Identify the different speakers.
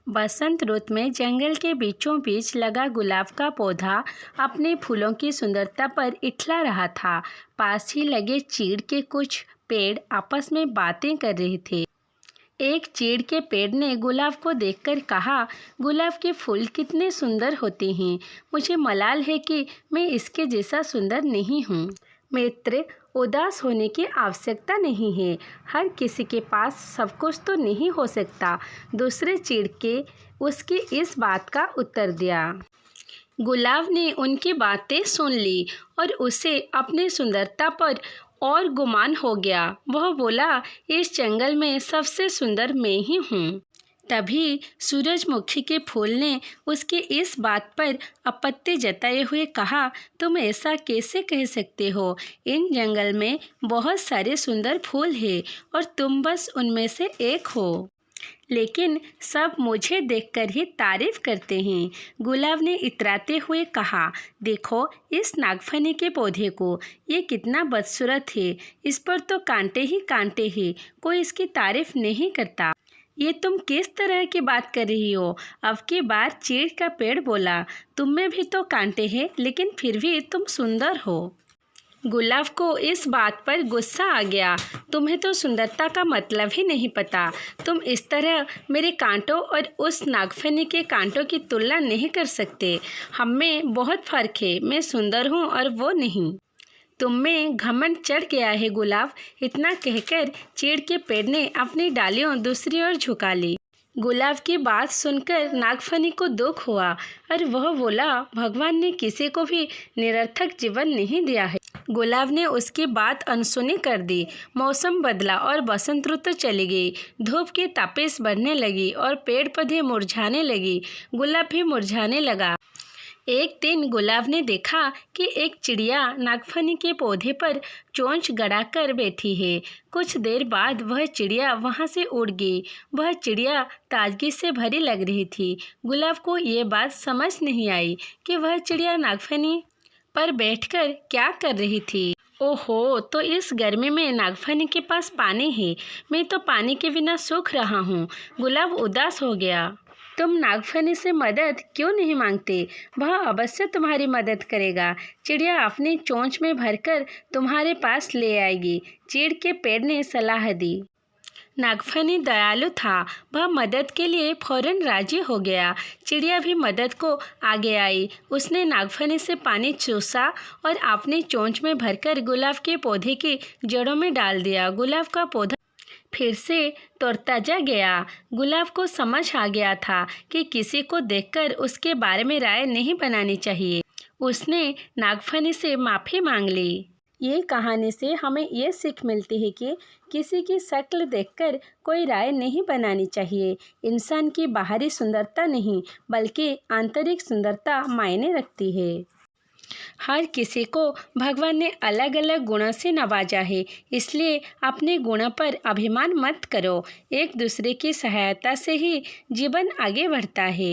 Speaker 1: बसंत रुतु में जंगल के बीचों बीच लगा गुलाब का पौधा अपने फूलों की सुंदरता पर इठला रहा था। पास ही लगे चीड़ के कुछ पेड़ आपस में बातें कर रहे थे। एक चीड़ के पेड़ ने गुलाब को देखकर कहा, गुलाब के फूल कितने सुंदर होते हैं। मुझे मलाल है कि मैं इसके जैसा सुंदर नहीं हूँ। मित्र, उदास होने की आवश्यकता नहीं है। हर किसी के पास सब कुछ तो नहीं हो सकता। दूसरे चीड़ के उसकी इस बात का उत्तर दिया। गुलाब ने उनकी बातें सुन ली और उसे अपनी सुंदरता पर और गुमान हो गया। वह बोला, इस जंगल में सबसे सुंदर मैं ही हूँ। तभी सूरजमुखी के फूल ने उसके इस बात पर आपत्ति जताए हुए कहा, तुम ऐसा कैसे कह सकते हो? इन जंगल में बहुत सारे सुंदर फूल हैं और तुम बस उनमें से एक हो। लेकिन सब मुझे देखकर ही तारीफ करते हैं। गुलाब ने इतराते हुए कहा, देखो इस नागफनी के पौधे को, ये कितना बदसूरत है। इस पर तो कांटे ही कांटे हैं, कोई इसकी तारीफ नहीं करता। ये तुम किस तरह की बात कर रही हो? अब की बार चीड़ का पेड़ बोला, तुम में भी तो कांटे हैं, लेकिन फिर भी तुम सुंदर हो। गुलाब को इस बात पर गुस्सा आ गया। तुम्हें तो सुंदरता का मतलब ही नहीं पता। तुम इस तरह मेरे कांटों और उस नागफनी के कांटों की तुलना नहीं कर सकते। हम में बहुत फर्क है। मैं सुंदर हूँ और वो नहीं। तुम में घमंड चढ़ गया है गुलाब। इतना कहकर चीड़ के पेड़ ने अपनी डालियों दूसरी ओर झुका ली। गुलाब की बात सुनकर नागफनी को दुख हुआ और वह बोला, भगवान ने किसी को भी निरर्थक जीवन नहीं दिया है। गुलाब ने उसकी बात अनसुनी कर दी। मौसम बदला और बसंत ऋतु चली गई। धूप की तपिश बढ़ने लगी और पेड़ पौधे मुरझाने लगी। गुलाब भी मुरझाने लगा। एक दिन गुलाब ने देखा कि एक चिड़िया नागफनी के पौधे पर चोंच गड़ाकर बैठी है। कुछ देर बाद वह चिड़िया वहां से उड़ गई। वह चिड़िया ताजगी से भरी लग रही थी। गुलाब को ये बात समझ नहीं आई कि वह चिड़िया नागफनी पर बैठकर क्या कर रही थी। ओहो, तो इस गर्मी में नागफनी के पास पानी है। मैं तो पानी के बिना सूख रहा हूँ। गुलाब उदास हो गया। तुम नागफनी से मदद क्यों नहीं मांगते? वह अवश्य तुम्हारी मदद करेगा। चिड़िया अपनी चोंच में भरकर तुम्हारे पास ले आएगी, चीड़ के पेड़ ने सलाह दी। नागफनी दयालु था। वह मदद के लिए फौरन राजी हो गया। चिड़िया भी मदद को आगे आई। उसने नागफनी से पानी चूसा और अपनी चोंच में भरकर गुलाब के पौधे की जड़ों में डाल दिया। गुलाब का पौधा फिर से तरोताजा गया। गुलाब को समझ आ गया था कि किसी को देखकर उसके बारे में राय नहीं बनानी चाहिए। उसने नागफनी से माफ़ी मांग ली। ये कहानी से हमें ये सीख मिलती है कि किसी की शक्ल देखकर कोई राय नहीं बनानी चाहिए। इंसान की बाहरी सुंदरता नहीं, बल्कि आंतरिक सुंदरता मायने रखती है। हर किसी को भगवान ने अलग अलग गुणों से नवाजा है, इसलिए अपने गुणों पर अभिमान मत करो। एक दूसरे की सहायता से ही जीवन आगे बढ़ता है।